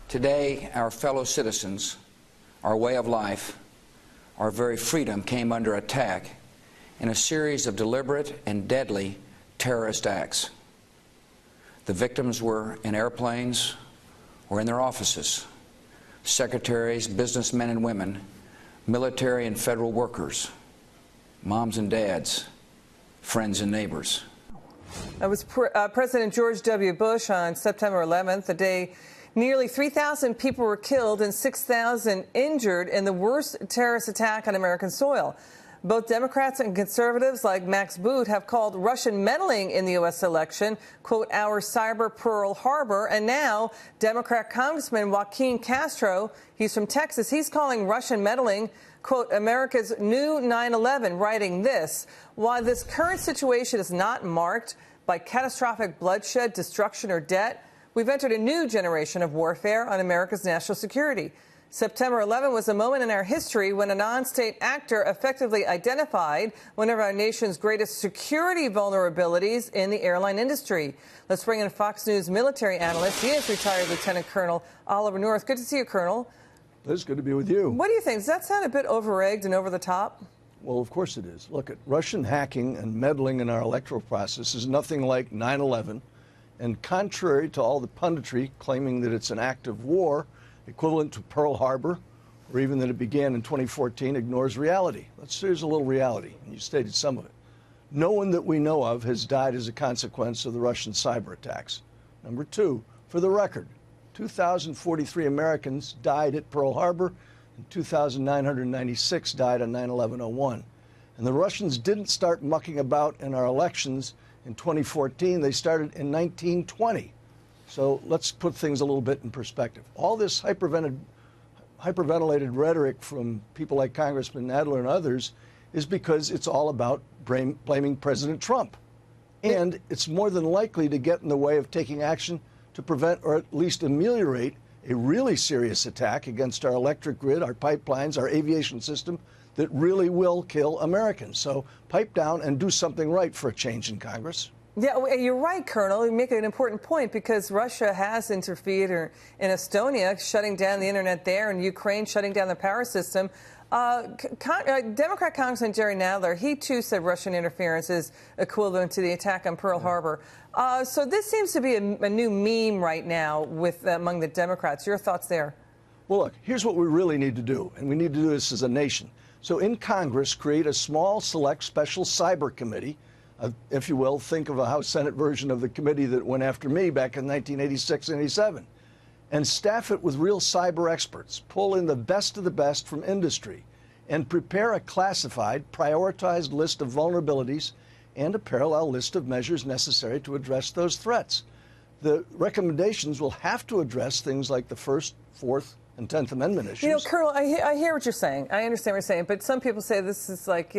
Today, our fellow citizens, our way of life, our very freedom came under attack in a series of deliberate and deadly terrorist acts. The victims were in airplanes or in their offices, secretaries, businessmen and women, military and federal workers, moms and dads, friends and neighbors. That was President George W. Bush on September 11th, the day nearly 3,000 people were killed and 6,000 injured in the worst terrorist attack on American soil. Both Democrats and conservatives like Max Boot have called Russian meddling in the U.S. election, quote, our cyber Pearl Harbor. And now Democrat Congressman Julian Castro, he's from Texas, he's calling Russian meddling, quote, America's new 9/11, writing this: while this current situation is not marked by catastrophic bloodshed, destruction, or debt, we've entered a new generation of warfare on America's national security. September 11 was a moment in our history when a non-state actor effectively identified one of our nation's greatest security vulnerabilities in the airline industry. Let's bring in Fox News military analyst. He is retired Lieutenant Colonel Oliver North. Good to see you, Colonel. It's good to be with you. What do you think? Does that sound a bit over-egged and over the top? Well, of course it is. Look, Russian hacking and meddling in our electoral process is nothing like 9/11. And contrary to all the punditry claiming that it's an act of war, equivalent to Pearl Harbor, or even that it began in 2014, ignores reality. Here's a little reality, and you stated some of it. No one that we know of has died as a consequence of the Russian cyber attacks. Number two, for the record, 2,043 Americans died at Pearl Harbor, and 2,996 died on 9/11/01. And the Russians didn't start mucking about in our elections in 2014. They started in 1920. So let's put things a little bit in perspective. All this hyperventilated rhetoric from people like Congressman Nadler and others is because it's all about blaming President Trump. And it's more than likely to get in the way of taking action to prevent or at least ameliorate a really serious attack against our electric grid, our pipelines, our aviation system that really will kill Americans. So pipe down and do something right for a change in Congress. Yeah, you're right, Colonel. You make an important point because Russia has interfered in Estonia, shutting down the internet there, and Ukraine shutting down the power system. Democrat Congressman Jerry Nadler, he too said Russian interference is equivalent to the attack on Pearl Harbor. So this seems to be a new meme right now among the Democrats. Your thoughts there? Well, look, here's what we really need to do, and we need to do this as a nation. So in Congress, create a small, select, special cyber committee. If you will, think of a House Senate version of the committee that went after me back in 1986 and 87. And staff it with real cyber experts. Pull in the best of the best from industry and prepare a classified, prioritized list of vulnerabilities and a parallel list of measures necessary to address those threats. The recommendations will have to address things like the First, Fourth, and 10th Amendment issues. You know, Colonel, I hear what you're saying. I understand what you're saying. But some people say this is like,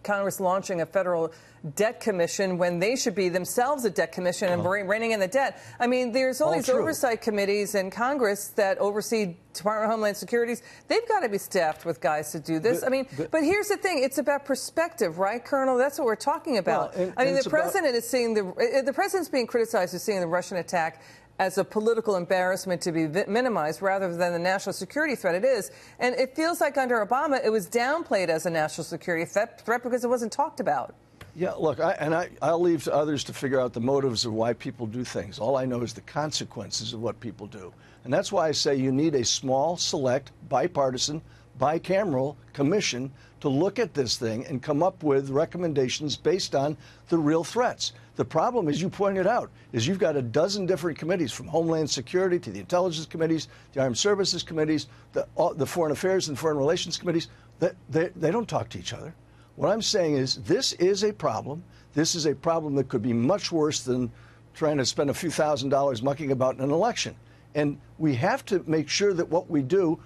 Congress launching a federal debt commission when they should be themselves a debt commission and reining in the debt. I mean, there's all these oversight committees in Congress that oversee Department of Homeland Securities. They've got to be staffed with guys to do this. But here's the thing. It's about perspective, right, Colonel? That's what we're talking about. Well, the president is seeing the president's being criticized for seeing the Russian attack as a political embarrassment to be minimized rather than the national security threat it is. And it feels like under Obama, it was downplayed as a national security threat because it wasn't talked about. Yeah, look, I'll leave to others to figure out the motives of why people do things. All I know is the consequences of what people do. And that's why I say you need a small, select, bipartisan, bicameral commission to look at this thing and come up with recommendations based on the real threats. The problem, as you pointed out, is you've got a dozen different committees, from Homeland Security to the Intelligence Committees, the Armed Services Committees, the Foreign Affairs and Foreign Relations Committees. They don't talk to each other. What I'm saying is this is a problem. This is a problem that could be much worse than trying to spend a few $1,000s mucking about in an election. And we have to make sure that what we do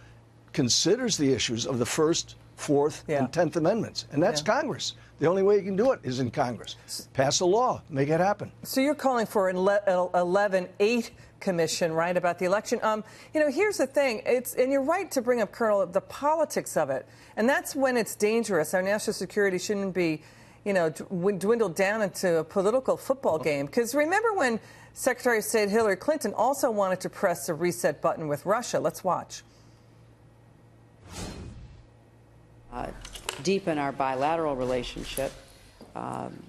considers the issues of the First, Fourth, and 10th Amendments. And that's Congress. The only way you can do it is in Congress. Pass a law. Make it happen. So you're calling for an 11-8 commission, right, about the election? Here's the thing. And you're right to bring up, Colonel, the politics of it. And that's when it's dangerous. Our national security shouldn't be, dwindled down into a political football game. Because remember when Secretary of State Hillary Clinton also wanted to press the reset button with Russia. Let's watch. Deepen our bilateral relationship,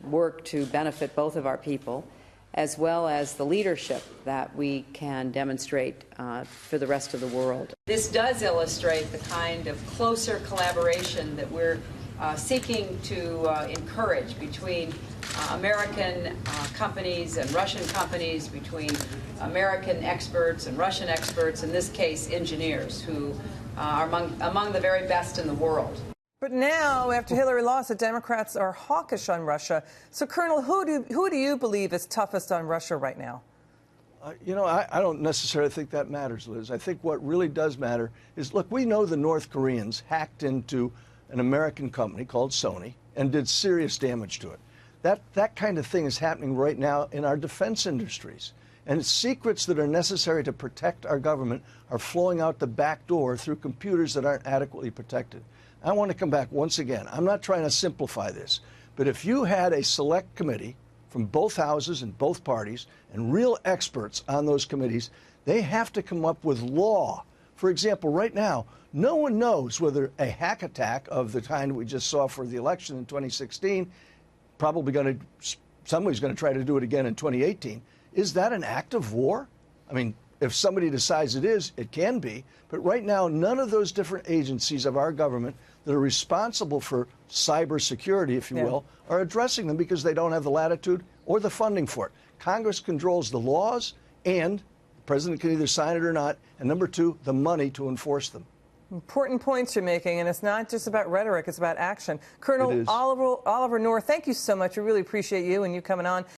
work to benefit both of our people, as well as the leadership that we can demonstrate for the rest of the world. This does illustrate the kind of closer collaboration that we're seeking to encourage between American companies and Russian companies, between American experts and Russian experts, in this case engineers, who are among the very best in the world. But now, after Hillary lost, the Democrats are hawkish on Russia. So, Colonel, who do you believe is toughest on Russia right now? You know, I don't necessarily think that matters, Liz. I think what really does matter is, look, we know the North Koreans hacked into an American company called Sony and did serious damage to it. That kind of thing is happening right now in our defense industries. And secrets that are necessary to protect our government are flowing out the back door through computers that aren't adequately protected. I want to come back once again. I'm not trying to simplify this, but if you had a select committee from both houses and both parties and real experts on those committees, they have to come up with law. For example, right now, no one knows whether a hack attack of the kind we just saw for the election in 2016, somebody's going to try to do it again in 2018. Is that an act of war? I mean, if somebody decides it is, it can be. But right now, none of those different agencies of our government that are responsible for cybersecurity, if you will, are addressing them because they don't have the latitude or the funding for it. Congress controls the laws, and the president can either sign it or not. And number two, the money to enforce them. Important points you're making, and it's not just about rhetoric, it's about action. Colonel Oliver North, thank you so much. We really appreciate you and you coming on.